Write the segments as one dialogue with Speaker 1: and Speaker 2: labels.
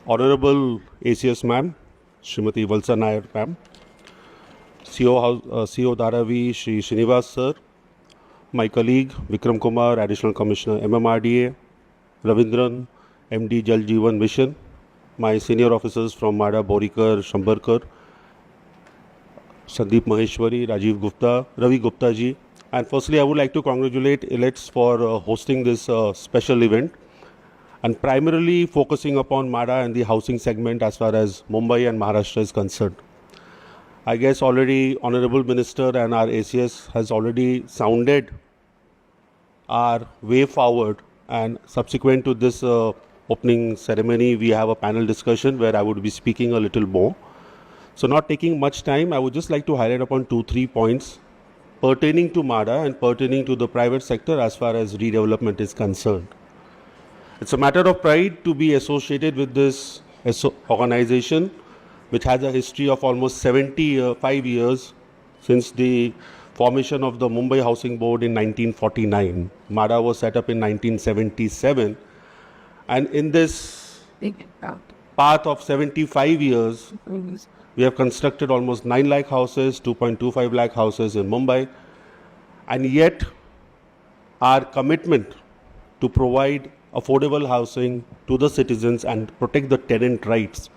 Speaker 1: Honorable ACS ma'am, Srimati Valsa Nair ma'am, CO Dharavi, Shri Srinivas sir, my colleague Vikram Kumar, Additional Commissioner MMRDA, Ravindran, MD Jal Jeevan Mission, my senior officers from MADA, Borikar, Shambarkar, Sandeep Maheshwari, Rajiv Gupta, Ravi Gupta ji. And firstly, I would like to congratulate ILETS for hosting this special event and primarily focusing upon MADA and the housing segment as far as Mumbai and Maharashtra is concerned. I guess already Honorable Minister and our ACS has already sounded our way forward, and subsequent to this opening ceremony, we have a panel discussion where I would be speaking a little more. So not taking much time, I would just like to highlight upon 2-3 points pertaining to MADA and pertaining to the private sector as far as redevelopment is concerned. It's a matter of pride to be associated with this organization, which has a history of almost 75 years since the formation of the Mumbai Housing Board in 1949. MADA was set up in 1977. And in this path of 75 years, we have constructed almost 9 lakh houses, 2.25 lakh houses in Mumbai. And yet, our commitment to provide affordable housing to the citizens and protect the tenant rights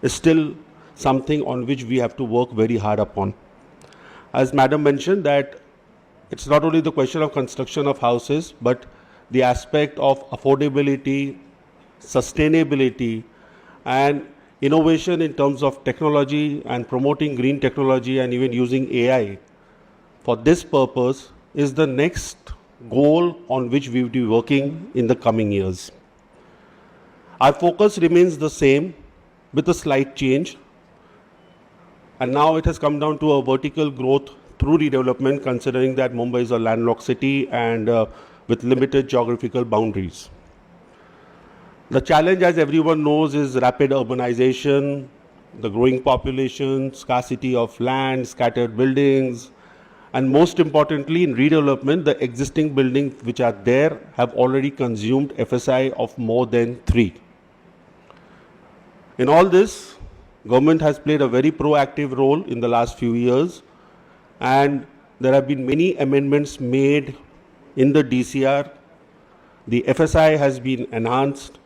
Speaker 1: is still something on which we have to work very hard upon. As Madam mentioned, that it's not only the question of construction of houses, but the aspect of affordability, sustainability, and innovation in terms of technology and promoting green technology and even using AI for this purpose is the next goal on which we will be working in the coming years. Our focus remains the same with a slight change, and now it has come down to a vertical growth through redevelopment, considering that Mumbai is a landlocked city and with limited geographical boundaries. The challenge, as everyone knows, is rapid urbanization, the growing population, scarcity of land, scattered buildings, and most importantly, in redevelopment, the existing buildings which are there have already consumed FSI of more than 3. In all this, government has played a very proactive role in the last few years, and there have been many amendments made in the DCR. The FSI has been enhanced,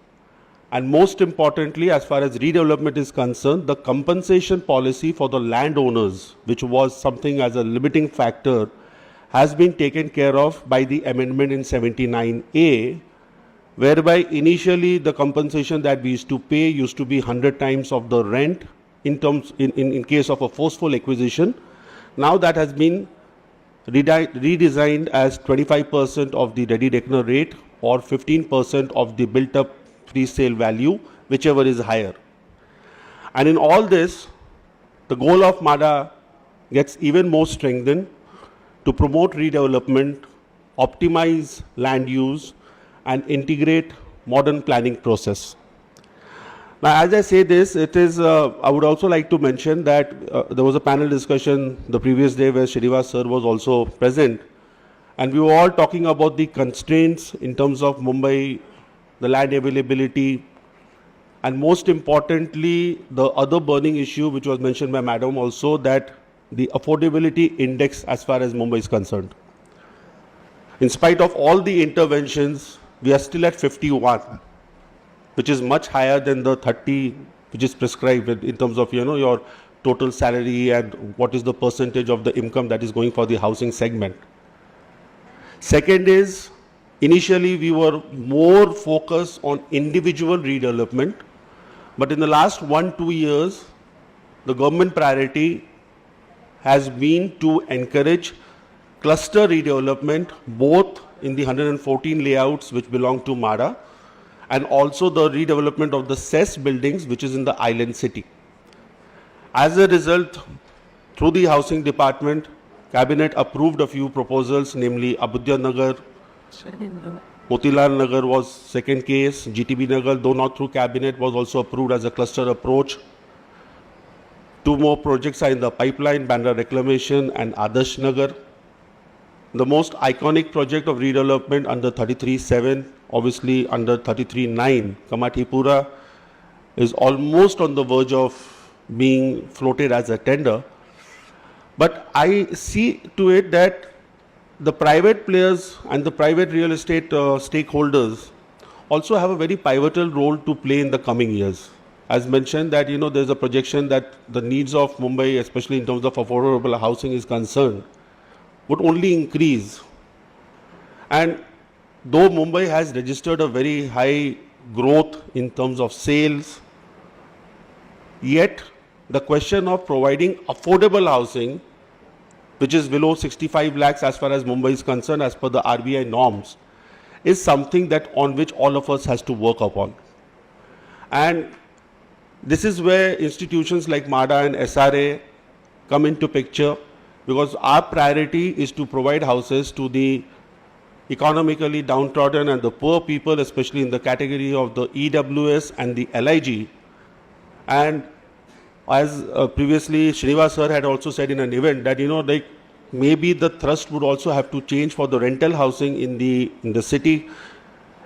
Speaker 1: and most importantly, as far as redevelopment is concerned, the compensation policy for the landowners, which was something as a limiting factor, has been taken care of by the amendment in 79A, whereby initially the compensation that we used to pay used to be 100 times of the rent in case of a forceful acquisition. Now that has been redesigned as 25% of the ready-reckoner rate or 15% of the built-up pre-sale value, whichever is higher. And in all this, the goal of MADA gets even more strengthened to promote redevelopment, optimize land use, and integrate modern planning process. Now, as I say this, it is, I would also like to mention that there was a panel discussion the previous day where Srinivas sir was also present, and we were all talking about the constraints in terms of Mumbai, the land availability, and most importantly, the other burning issue which was mentioned by Madam also, that the affordability index as far as Mumbai is concerned. In spite of all the interventions, we are still at 51, which is much higher than the 30 which is prescribed in terms of, your total salary and what is the percentage of the income that is going for the housing segment. Second is, initially we were more focused on individual redevelopment, but in the last 1-2 years, the government priority has been to encourage cluster redevelopment, both in the 114 layouts which belong to MADA, and also the redevelopment of the CES buildings which is in the island city. As a result, through the housing department, Cabinet approved a few proposals, namely Abudya Nagar, Motilal Nagar was second case, GTB Nagar, though not through Cabinet, was also approved as a cluster approach. 2 more projects are in the pipeline, Bandra Reclamation and Adarsh Nagar. The most iconic project of redevelopment under 33-7, obviously under 33-9, Kamathipura, is almost on the verge of being floated as a tender. But I see to it that the private players and the private real estate stakeholders also have a very pivotal role to play in the coming years. As mentioned that, there's a projection that the needs of Mumbai, especially in terms of affordable housing is concerned, would only increase. And though Mumbai has registered a very high growth in terms of sales, yet the question of providing affordable housing, which is below 65 lakhs as far as Mumbai is concerned, as per the RBI norms, is something that on which all of us has to work upon. And this is where institutions like MADA and SRA come into picture, because our priority is to provide houses to the economically downtrodden and the poor people, especially in the category of the EWS and the LIG. And as previously Srinivas sir had also said in an event that, like maybe the thrust would also have to change for the rental housing in the city.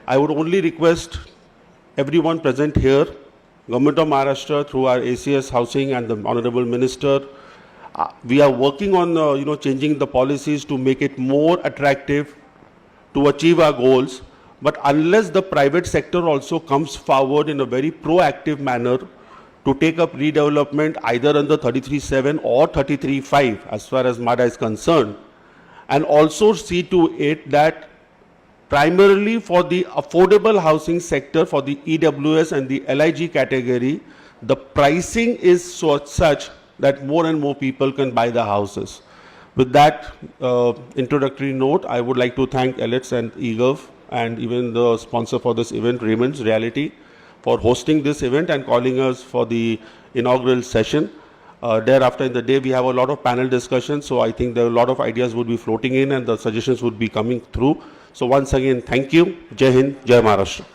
Speaker 1: I would only request everyone present here, Government of Maharashtra through our ACS Housing and the Honorable Minister, we are working on changing the policies to make it more attractive to achieve our goals. But unless the private sector also comes forward in a very proactive manner to take up redevelopment either under 33.7 or 33.5 as far as MADA is concerned, and also see to it that primarily for the affordable housing sector, for the EWS and the LIG category, the pricing is such that more and more people can buy the houses. With that introductory note, I would like to thank ELITS and eGov and even the sponsor for this event, Raymond's Reality, for hosting this event and calling us for the inaugural session. Thereafter in the day, we have a lot of panel discussions, so I think there are a lot of ideas would be floating in and the suggestions would be coming through. So once again, thank you. Jai Hind, Jai Maharashtra.